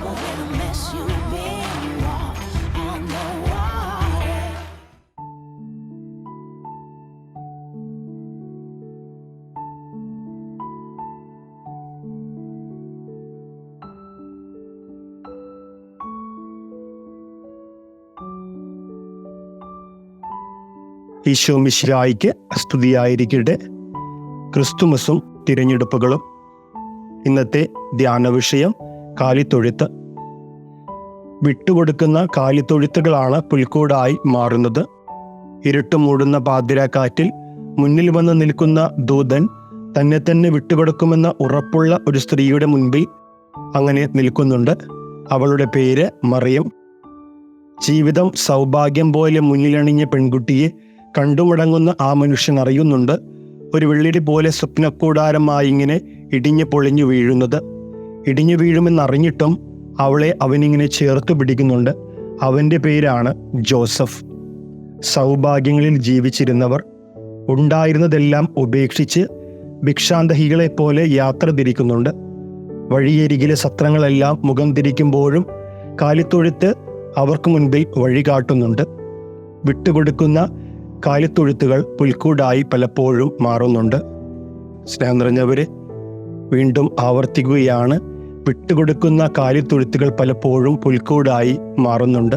but in a mess you've been walk on the water. Isho മിശിഹായിക്ക് സ്തുതിയായിരിക്കട്ടെ. ക്രിസ്തുമസും തിരഞ്ഞെടുപ്പുകളും. ഇന്നത്തെ ധ്യാന വിഷയം കാലിത്തൊഴുത്ത്. വിട്ടുകൊടുക്കുന്ന കാലിത്തൊഴുത്തുകളാണ് പുൽക്കൂടായി മാറുന്നത്. ഇരുട്ട് മൂടുന്ന പാതിരാക്കാറ്റിൽ മുന്നിൽ വന്ന് നിൽക്കുന്ന ദൂതൻ തന്നെ തന്നെ വിട്ടുകൊടുക്കുമെന്ന ഉറപ്പുള്ള ഒരു സ്ത്രീയുടെ മുൻപിൽ അങ്ങനെ നിൽക്കുന്നുണ്ട്. അവളുടെ പേര് മറിയം. ജീവിതം സൗഭാഗ്യം പോലെ മുന്നിലണിഞ്ഞ പെൺകുട്ടിയെ കണ്ടുമടങ്ങുന്ന ആ മനുഷ്യൻ അറിയുന്നുണ്ട്, ഒരു വെള്ളിടി പോലെ സ്വപ്നക്കൂടാരമായി ഇങ്ങനെ ഇടിഞ്ഞു പൊളിഞ്ഞു വീഴുന്നത്. ഇടിഞ്ഞു വീഴുമെന്നറിഞ്ഞിട്ടും അവളെ അവനിങ്ങനെ ചേർത്ത് പിടിക്കുന്നുണ്ട്. അവൻ്റെ പേരാണ് ജോസഫ്. സൗഭാഗ്യങ്ങളിൽ ജീവിച്ചിരുന്നവർ ഉണ്ടായിരുന്നതെല്ലാം ഉപേക്ഷിച്ച് ഭിക്ഷാന്തഹികളെ പോലെ യാത്ര തിരിക്കുന്നുണ്ട്. വഴിയരികിലെ സത്രങ്ങളെല്ലാം മുഖം തിരിക്കുമ്പോഴും കാലിത്തൊഴുത്ത് അവർക്ക് മുൻപിൽ വഴി കാട്ടുന്നുണ്ട്. വിട്ടുകൊടുക്കുന്ന കാലിത്തൊഴുത്തുകൾ പുൽക്കൂടായി പലപ്പോഴും മാറുന്നുണ്ട്. സ്നേഹം നിറഞ്ഞവരെ, വീണ്ടും ആവർത്തിക്കുകയാണ്, വിട്ടുകൊടുക്കുന്ന കാലിത്തൊഴുത്തുകൾ പലപ്പോഴും പുൽക്കൂടായി മാറുന്നുണ്ട്.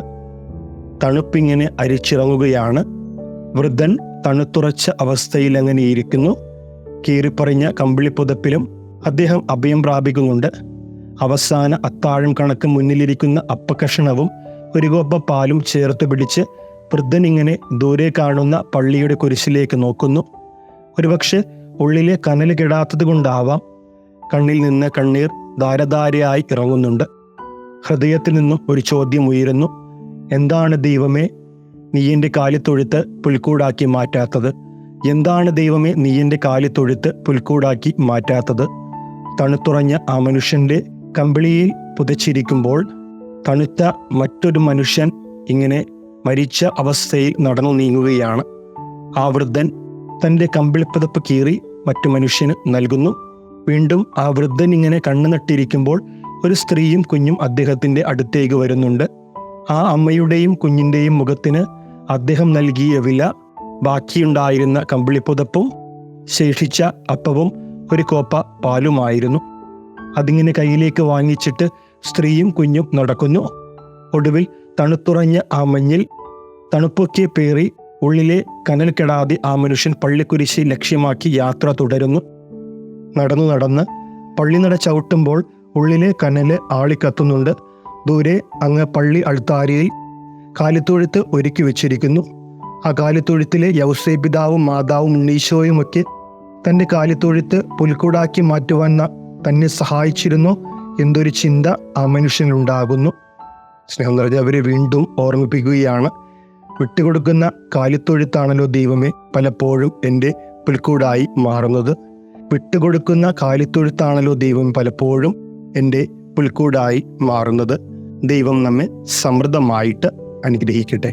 തണുപ്പിങ്ങനെ അരിച്ചിറങ്ങുകയാണ്. വൃദ്ധൻ തണുത്തുറച്ച അവസ്ഥയിൽ അങ്ങനെ ഇരിക്കുന്നു. കീറിപ്പറിഞ്ഞ കമ്പിളിപ്പുതപ്പിലും അദ്ദേഹം അഭയം പ്രാപിക്കുന്നുണ്ട്. അവസാന അത്താഴം കണക്ക് മുന്നിലിരിക്കുന്ന അപ്പക്കഷണവും ഒരു കോപ്പ പാലും ചേർത്ത് പിടിച്ച് വൃദ്ധൻ ഇങ്ങനെ ദൂരെ കാണുന്ന പള്ളിയുടെ കുരിശിലേക്ക് നോക്കുന്നു. ഒരുപക്ഷെ ഉള്ളിലെ കനൽ കെടാത്തത് കൊണ്ടാവാം കണ്ണിൽ നിന്ന് കണ്ണീർ ധാരധാരയായി ഇറങ്ങുന്നുണ്ട്. ഹൃദയത്തിൽ നിന്നും ഒരു ചോദ്യം ഉയരുന്നു, എന്താണ് ദൈവമേ നീ എൻ്റെ കാലിത്തൊഴുത്ത് പുൽക്കൂടാക്കി മാറ്റാത്തത്? എന്താണ് ദൈവമേ നീ എൻ്റെ കാലിത്തൊഴുത്ത് പുൽക്കൂടാക്കി മാറ്റാത്തത്? തണുത്തുറഞ്ഞ ആ മനുഷ്യൻ്റെ കമ്പിളിയിൽ പുതച്ചിരിക്കുമ്പോൾ തണുത്ത മറ്റൊരു മനുഷ്യൻ ഇങ്ങനെ മരിച്ച അവസ്ഥയിൽ നടന്നു നീങ്ങുകയാണ്. ആ വൃദ്ധൻ തൻ്റെ കമ്പിളിപ്പുതപ്പ് കീറി മറ്റു മനുഷ്യന് നൽകുന്നു. വീണ്ടും ആ വൃദ്ധൻ ഇങ്ങനെ കണ്ണു നട്ടിരിക്കുമ്പോൾ ഒരു സ്ത്രീയും കുഞ്ഞും അദ്ദേഹത്തിൻ്റെ അടുത്തേക്ക് വരുന്നുണ്ട്. ആ അമ്മയുടെയും കുഞ്ഞിൻ്റെയും മുഖത്തിന് അദ്ദേഹം നൽകിയ വില ബാക്കിയുണ്ടായിരുന്ന കമ്പിളിപ്പുതപ്പും ശേഷിച്ച അപ്പവും ഒരു കോപ്പ പാലുമായിരുന്നു. അതിങ്ങനെ കയ്യിലേക്ക് വാങ്ങിച്ചിട്ട് സ്ത്രീയും കുഞ്ഞും നടക്കുന്നു. ഒടുവിൽ തണുത്തുറഞ്ഞ ആ മഞ്ഞിൽ തണുപ്പൊക്കെ പേറി ഉള്ളിലെ കനൽ കെടാതെ ആ മനുഷ്യൻ പള്ളിക്കുരിശി ലക്ഷ്യമാക്കി യാത്ര തുടരുന്നു. നടന്ന് പള്ളിനട ചവിട്ടുമ്പോൾ ഉള്ളിലെ കനല് ആളിക്കത്തുന്നുണ്ട്. ദൂരെ അങ്ങ് പള്ളി അൾത്താരയിൽ കാലിത്തൊഴുത്ത് ഒരുക്കി വെച്ചിരിക്കുന്നു. ആ കാലിത്തൊഴുത്തിലെ യൗസേ പിതാവും മാതാവും ഉണ്ണീശോയുമൊക്കെ തൻ്റെ കാലിത്തൊഴുത്ത് പുൽക്കൂടാക്കി മാറ്റുവാൻ തന്നെ സഹായിച്ചിരുന്നു എന്തൊരു ചിന്ത ആ മനുഷ്യനുണ്ടാകുന്നു. സ്നേഹം നിറഞ്ഞവരെ, വീണ്ടും ഓർമ്മിപ്പിക്കുകയാണ്, വിട്ടുകൊടുക്കുന്ന കാലിത്തൊഴുത്താണല്ലോ ദൈവമേ പലപ്പോഴും എൻ്റെ പുൽക്കൂടായി മാറുന്നത്. വിട്ടുകൊടുക്കുന്ന കാലിത്തൊഴുത്താണല്ലോ ദൈവം പലപ്പോഴും എൻ്റെ പുൽക്കൂടായി മാറുന്നത്. ദൈവം നമ്മെ സമൃദ്ധമായിട്ട് അനുഗ്രഹിക്കട്ടെ.